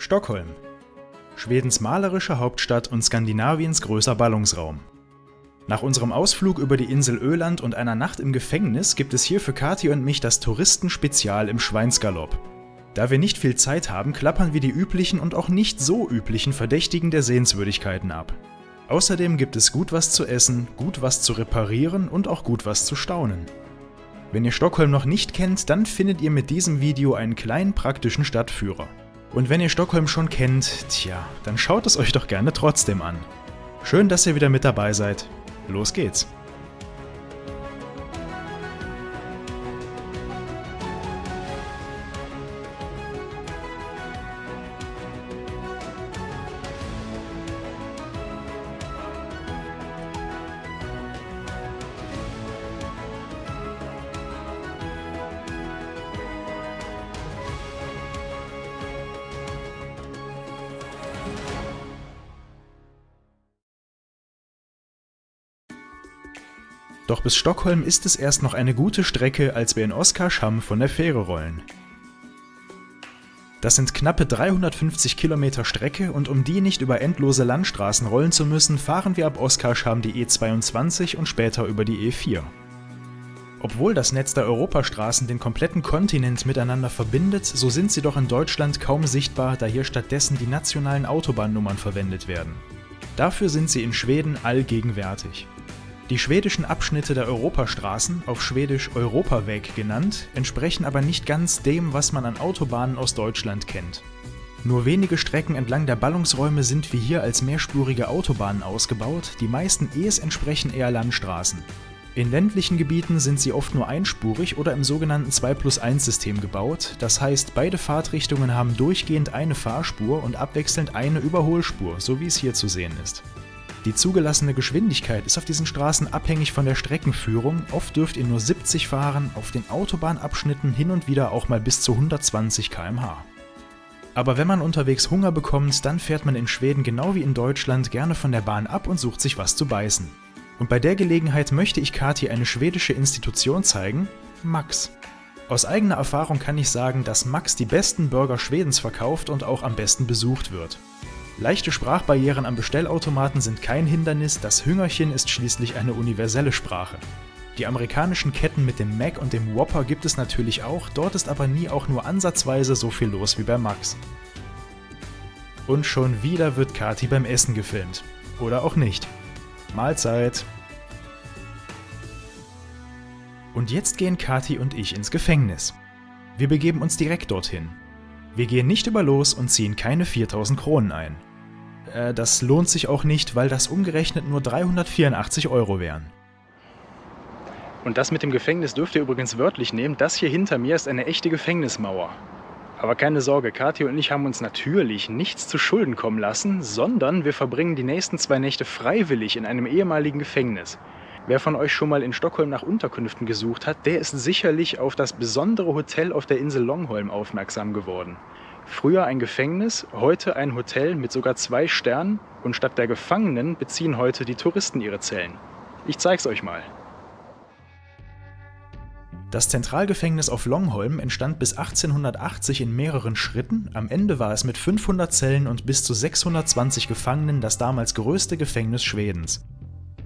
Stockholm. Schwedens malerische Hauptstadt und Skandinaviens größter Ballungsraum. Nach unserem Ausflug über die Insel Öland und einer Nacht im Gefängnis gibt es hier für Kati und mich das Touristenspezial im Schweinsgalopp. Da wir nicht viel Zeit haben, klappern wir die üblichen und auch nicht so üblichen Verdächtigen der Sehenswürdigkeiten ab. Außerdem gibt es gut was zu essen, gut was zu reparieren und auch gut was zu staunen. Wenn ihr Stockholm noch nicht kennt, dann findet ihr mit diesem Video einen kleinen praktischen Stadtführer. Und wenn ihr Stockholm schon kennt, dann schaut es euch doch gerne trotzdem an. Schön, dass ihr wieder mit dabei seid. Los geht's! Doch bis Stockholm ist es erst noch eine gute Strecke, als wir in Oskarshamn von der Fähre rollen. Das sind knappe 350 Kilometer Strecke und um die nicht über endlose Landstraßen rollen zu müssen, fahren wir ab Oskarshamn die E22 und später über die E4. Obwohl das Netz der Europastraßen den kompletten Kontinent miteinander verbindet, so sind sie doch in Deutschland kaum sichtbar, da hier stattdessen die nationalen Autobahnnummern verwendet werden. Dafür sind sie in Schweden allgegenwärtig. Die schwedischen Abschnitte der Europastraßen, auf Schwedisch Europaweg genannt, entsprechen aber nicht ganz dem, was man an Autobahnen aus Deutschland kennt. Nur wenige Strecken entlang der Ballungsräume sind wie hier als mehrspurige Autobahnen ausgebaut, die meisten entsprechen eher Landstraßen. In ländlichen Gebieten sind sie oft nur einspurig oder im sogenannten 2+1-System gebaut, das heißt, beide Fahrtrichtungen haben durchgehend eine Fahrspur und abwechselnd eine Überholspur, so wie es hier zu sehen ist. Die zugelassene Geschwindigkeit ist auf diesen Straßen abhängig von der Streckenführung, oft dürft ihr nur 70 fahren, auf den Autobahnabschnitten hin und wieder auch mal bis zu 120 km/h. Aber wenn man unterwegs Hunger bekommt, dann fährt man in Schweden genau wie in Deutschland gerne von der Bahn ab und sucht sich was zu beißen. Und bei der Gelegenheit möchte ich Kati eine schwedische Institution zeigen, Max. Aus eigener Erfahrung kann ich sagen, dass Max die besten Burger Schwedens verkauft und auch am besten besucht wird. Leichte Sprachbarrieren am Bestellautomaten sind kein Hindernis, das Hüngerchen ist schließlich eine universelle Sprache. Die amerikanischen Ketten mit dem Mac und dem Whopper gibt es natürlich auch, dort ist aber nie auch nur ansatzweise so viel los wie bei Max. Und schon wieder wird Kati beim Essen gefilmt. Oder auch nicht. Mahlzeit! Und jetzt gehen Kati und ich ins Gefängnis. Wir begeben uns direkt dorthin. Wir gehen nicht über los und ziehen keine 4.000 Kronen ein. Das lohnt sich auch nicht, weil das umgerechnet nur 384 € wären. Und das mit dem Gefängnis dürft ihr übrigens wörtlich nehmen, das hier hinter mir ist eine echte Gefängnismauer. Aber keine Sorge, Kati und ich haben uns natürlich nichts zu Schulden kommen lassen, sondern wir verbringen die nächsten 2 Nächte freiwillig in einem ehemaligen Gefängnis. Wer von euch schon mal in Stockholm nach Unterkünften gesucht hat, der ist sicherlich auf das besondere Hotel auf der Insel Långholm aufmerksam geworden. Früher ein Gefängnis, heute ein Hotel mit sogar 2 Sternen und statt der Gefangenen beziehen heute die Touristen ihre Zellen. Ich zeig's euch mal. Das Zentralgefängnis auf Långholm entstand bis 1880 in mehreren Schritten, am Ende war es mit 500 Zellen und bis zu 620 Gefangenen das damals größte Gefängnis Schwedens.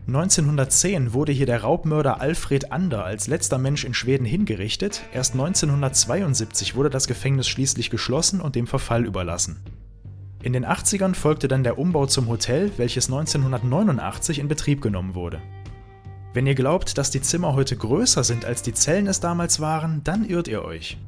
1910 wurde hier der Raubmörder Alfred Ander als letzter Mensch in Schweden hingerichtet, erst 1972 wurde das Gefängnis schließlich geschlossen und dem Verfall überlassen. In den 80ern folgte dann der Umbau zum Hotel, welches 1989 in Betrieb genommen wurde. Wenn ihr glaubt, dass die Zimmer heute größer sind als die Zellen es damals waren, dann irrt ihr euch.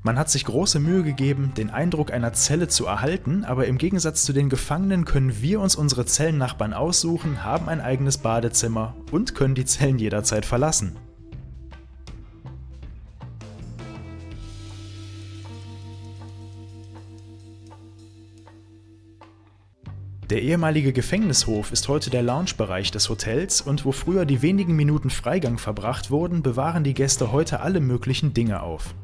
Man hat sich große Mühe gegeben, den Eindruck einer Zelle zu erhalten, aber im Gegensatz zu den Gefangenen können wir uns unsere Zellennachbarn aussuchen, haben ein eigenes Badezimmer und können die Zellen jederzeit verlassen. Der ehemalige Gefängnishof ist heute der Loungebereich des Hotels und wo früher die wenigen Minuten Freigang verbracht wurden, bewahren die Gäste heute alle möglichen Dinge auf.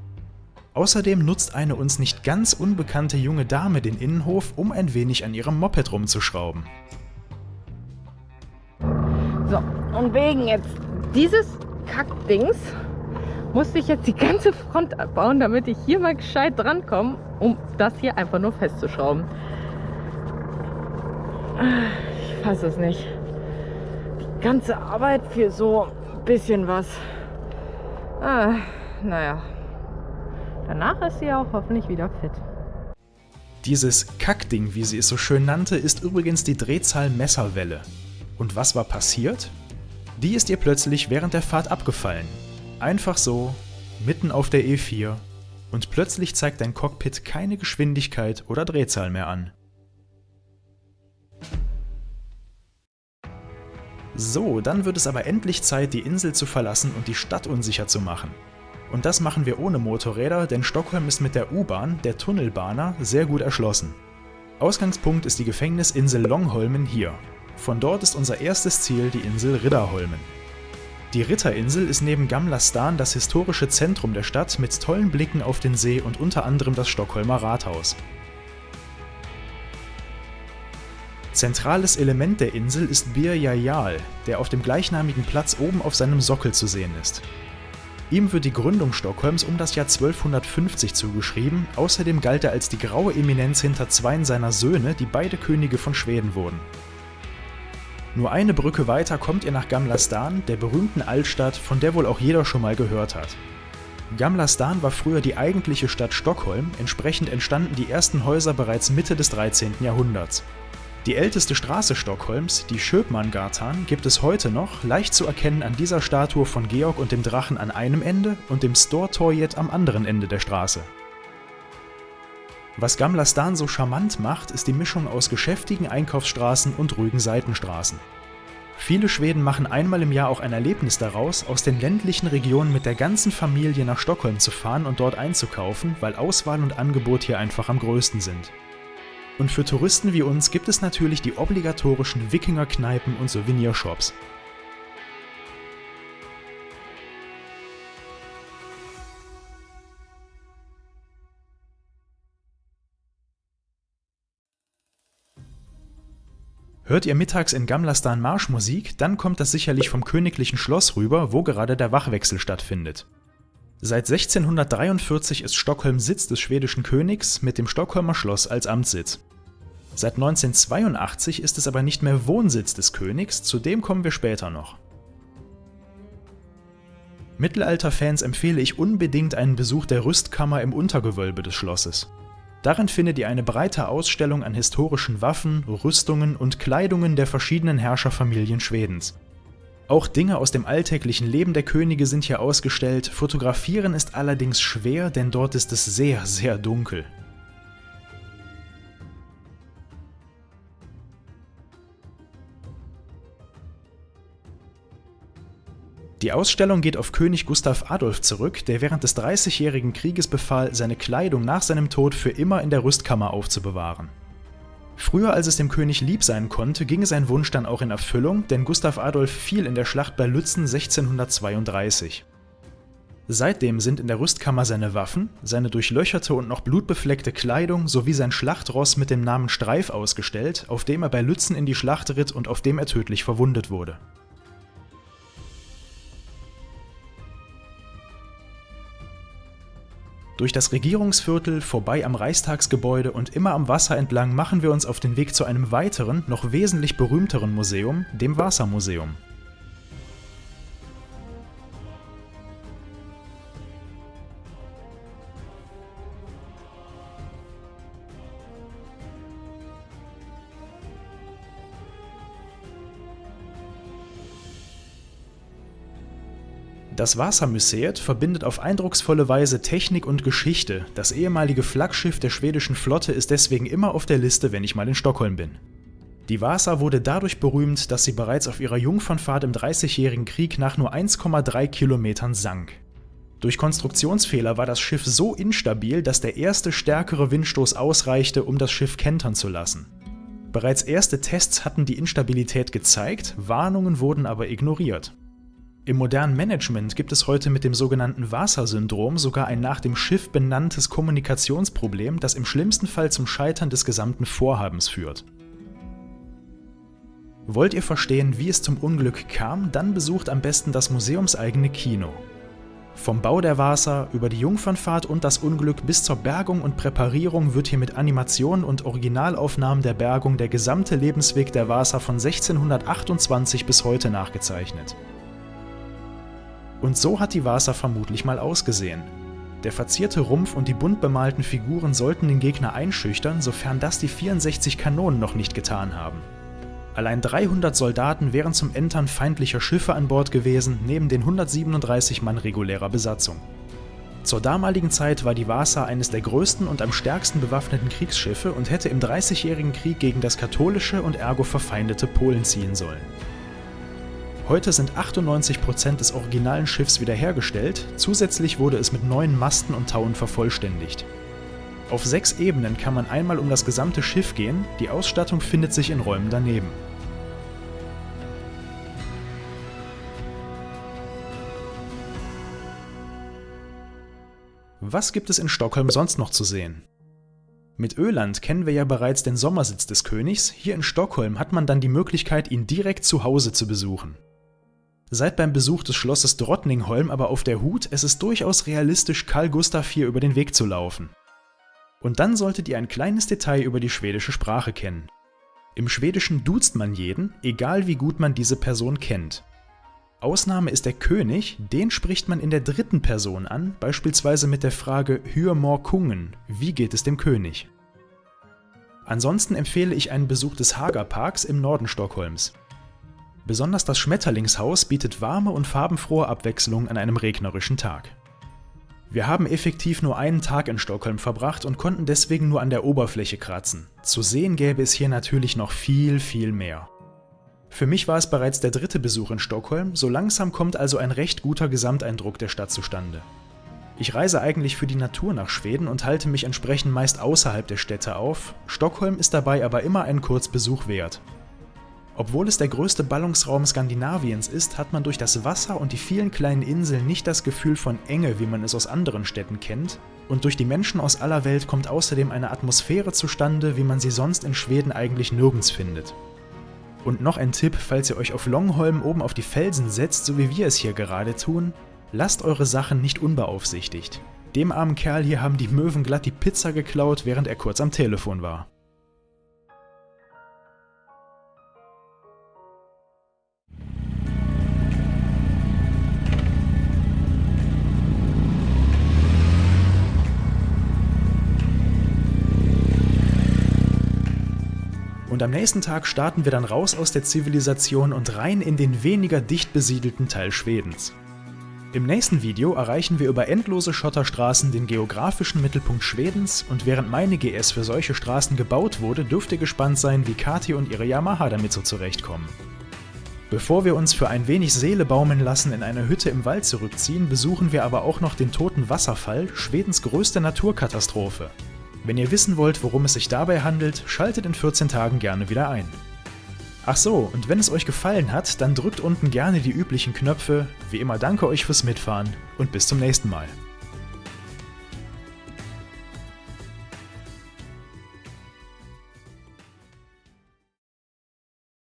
Außerdem nutzt eine uns nicht ganz unbekannte junge Dame den Innenhof, um ein wenig an ihrem Moped rumzuschrauben. So, und wegen jetzt dieses Kackdings musste ich jetzt die ganze Front abbauen, damit ich hier mal gescheit drankomme, um das hier einfach nur festzuschrauben. Ich fasse es nicht. Die ganze Arbeit für so ein bisschen was. Naja. Danach ist sie auch hoffentlich wieder fit. Dieses Kackding, wie sie es so schön nannte, ist übrigens die Drehzahl-Messerwelle. Und was war passiert? Die ist ihr plötzlich während der Fahrt abgefallen. Einfach so, mitten auf der E4. Und plötzlich zeigt dein Cockpit keine Geschwindigkeit oder Drehzahl mehr an. So, dann wird es aber endlich Zeit, die Insel zu verlassen und die Stadt unsicher zu machen. Und das machen wir ohne Motorräder, denn Stockholm ist mit der U-Bahn, der Tunnelbana, sehr gut erschlossen. Ausgangspunkt ist die Gefängnisinsel Långholmen hier. Von dort ist unser erstes Ziel die Insel Riddarholmen. Die Ritterinsel ist neben Gamla stan das historische Zentrum der Stadt mit tollen Blicken auf den See und unter anderem das Stockholmer Rathaus. Zentrales Element der Insel ist Birger Jarl, der auf dem gleichnamigen Platz oben auf seinem Sockel zu sehen ist. Ihm wird die Gründung Stockholms um das Jahr 1250 zugeschrieben, außerdem galt er als die graue Eminenz hinter zweien seiner Söhne, die beide Könige von Schweden wurden. Nur eine Brücke weiter kommt ihr nach Gamla stan, der berühmten Altstadt, von der wohl auch jeder schon mal gehört hat. Gamla stan war früher die eigentliche Stadt Stockholm, entsprechend entstanden die ersten Häuser bereits Mitte des 13. Jahrhunderts. Die älteste Straße Stockholms, die Köpmangatan, gibt es heute noch, leicht zu erkennen an dieser Statue von Georg und dem Drachen an einem Ende und dem Stortorget am anderen Ende der Straße. Was Gamla stan so charmant macht, ist die Mischung aus geschäftigen Einkaufsstraßen und ruhigen Seitenstraßen. Viele Schweden machen einmal im Jahr auch ein Erlebnis daraus, aus den ländlichen Regionen mit der ganzen Familie nach Stockholm zu fahren und dort einzukaufen, weil Auswahl und Angebot hier einfach am größten sind. Und für Touristen wie uns gibt es natürlich die obligatorischen Wikinger-Kneipen und Souvenirshops. Hört ihr mittags in Gamla stan Marschmusik, dann kommt das sicherlich vom königlichen Schloss rüber, wo gerade der Wachwechsel stattfindet. Seit 1643 ist Stockholm Sitz des schwedischen Königs mit dem Stockholmer Schloss als Amtssitz. Seit 1982 ist es aber nicht mehr Wohnsitz des Königs, zu dem kommen wir später noch. Mittelalterfans empfehle ich unbedingt einen Besuch der Rüstkammer im Untergewölbe des Schlosses. Darin findet ihr eine breite Ausstellung an historischen Waffen, Rüstungen und Kleidungen der verschiedenen Herrscherfamilien Schwedens. Auch Dinge aus dem alltäglichen Leben der Könige sind hier ausgestellt, fotografieren ist allerdings schwer, denn dort ist es sehr, sehr dunkel. Die Ausstellung geht auf König Gustav Adolf zurück, der während des Dreißigjährigen Krieges befahl, seine Kleidung nach seinem Tod für immer in der Rüstkammer aufzubewahren. Früher als es dem König lieb sein konnte, ging sein Wunsch dann auch in Erfüllung, denn Gustav Adolf fiel in der Schlacht bei Lützen 1632. Seitdem sind in der Rüstkammer seine Waffen, seine durchlöcherte und noch blutbefleckte Kleidung sowie sein Schlachtross mit dem Namen Streif ausgestellt, auf dem er bei Lützen in die Schlacht ritt und auf dem er tödlich verwundet wurde. Durch das Regierungsviertel, vorbei am Reichstagsgebäude und immer am Wasser entlang machen wir uns auf den Weg zu einem weiteren, noch wesentlich berühmteren Museum, dem Vasa-Museum. Das Vasa-Museet verbindet auf eindrucksvolle Weise Technik und Geschichte. Das ehemalige Flaggschiff der schwedischen Flotte ist deswegen immer auf der Liste, wenn ich mal in Stockholm bin. Die Vasa wurde dadurch berühmt, dass sie bereits auf ihrer Jungfernfahrt im Dreißigjährigen Krieg nach nur 1,3 Kilometern sank. Durch Konstruktionsfehler war das Schiff so instabil, dass der erste stärkere Windstoß ausreichte, um das Schiff kentern zu lassen. Bereits erste Tests hatten die Instabilität gezeigt, Warnungen wurden aber ignoriert. Im modernen Management gibt es heute mit dem sogenannten Vasa-Syndrom sogar ein nach dem Schiff benanntes Kommunikationsproblem, das im schlimmsten Fall zum Scheitern des gesamten Vorhabens führt. Wollt ihr verstehen, wie es zum Unglück kam, dann besucht am besten das museumseigene Kino. Vom Bau der Vasa über die Jungfernfahrt und das Unglück bis zur Bergung und Präparierung wird hier mit Animationen und Originalaufnahmen der Bergung der gesamte Lebensweg der Vasa von 1628 bis heute nachgezeichnet. Und so hat die Vasa vermutlich mal ausgesehen. Der verzierte Rumpf und die bunt bemalten Figuren sollten den Gegner einschüchtern, sofern das die 64 Kanonen noch nicht getan haben. Allein 300 Soldaten wären zum Entern feindlicher Schiffe an Bord gewesen, neben den 137 Mann regulärer Besatzung. Zur damaligen Zeit war die Vasa eines der größten und am stärksten bewaffneten Kriegsschiffe und hätte im Dreißigjährigen Krieg gegen das katholische und ergo verfeindete Polen ziehen sollen. Heute sind 98% des originalen Schiffs wiederhergestellt, zusätzlich wurde es mit neuen Masten und Tauen vervollständigt. Auf 6 Ebenen kann man einmal um das gesamte Schiff gehen, die Ausstattung findet sich in Räumen daneben. Was gibt es in Stockholm sonst noch zu sehen? Mit Öland kennen wir ja bereits den Sommersitz des Königs, hier in Stockholm hat man dann die Möglichkeit, ihn direkt zu Hause zu besuchen. Seid beim Besuch des Schlosses Drottningholm aber auf der Hut, es ist durchaus realistisch, Carl Gustaf hier über den Weg zu laufen. Und dann solltet ihr ein kleines Detail über die schwedische Sprache kennen. Im Schwedischen duzt man jeden, egal wie gut man diese Person kennt. Ausnahme ist der König, den spricht man in der dritten Person an, beispielsweise mit der Frage Hur mår kungen, wie geht es dem König? Ansonsten empfehle ich einen Besuch des Hagaparks im Norden Stockholms. Besonders das Schmetterlingshaus bietet warme und farbenfrohe Abwechslung an einem regnerischen Tag. Wir haben effektiv nur einen Tag in Stockholm verbracht und konnten deswegen nur an der Oberfläche kratzen. Zu sehen gäbe es hier natürlich noch viel, viel mehr. Für mich war es bereits der 3. Besuch in Stockholm, so langsam kommt also ein recht guter Gesamteindruck der Stadt zustande. Ich reise eigentlich für die Natur nach Schweden und halte mich entsprechend meist außerhalb der Städte auf, Stockholm ist dabei aber immer einen Kurzbesuch wert. Obwohl es der größte Ballungsraum Skandinaviens ist, hat man durch das Wasser und die vielen kleinen Inseln nicht das Gefühl von Enge, wie man es aus anderen Städten kennt, und durch die Menschen aus aller Welt kommt außerdem eine Atmosphäre zustande, wie man sie sonst in Schweden eigentlich nirgends findet. Und noch ein Tipp, falls ihr euch auf Långholm oben auf die Felsen setzt, so wie wir es hier gerade tun, lasst eure Sachen nicht unbeaufsichtigt. Dem armen Kerl hier haben die Möwen glatt die Pizza geklaut, während er kurz am Telefon war. Und am nächsten Tag starten wir dann raus aus der Zivilisation und rein in den weniger dicht besiedelten Teil Schwedens. Im nächsten Video erreichen wir über endlose Schotterstraßen den geografischen Mittelpunkt Schwedens und während meine GS für solche Straßen gebaut wurde, dürft ihr gespannt sein, wie Kati und ihre Yamaha damit so zurechtkommen. Bevor wir uns für ein wenig Seele baumeln lassen in eine Hütte im Wald zurückziehen, besuchen wir aber auch noch den Toten Wasserfall, Schwedens größte Naturkatastrophe. Wenn ihr wissen wollt, worum es sich dabei handelt, schaltet in 14 Tagen gerne wieder ein. Ach so, und wenn es euch gefallen hat, dann drückt unten gerne die üblichen Knöpfe. Wie immer danke euch fürs Mitfahren und bis zum nächsten Mal.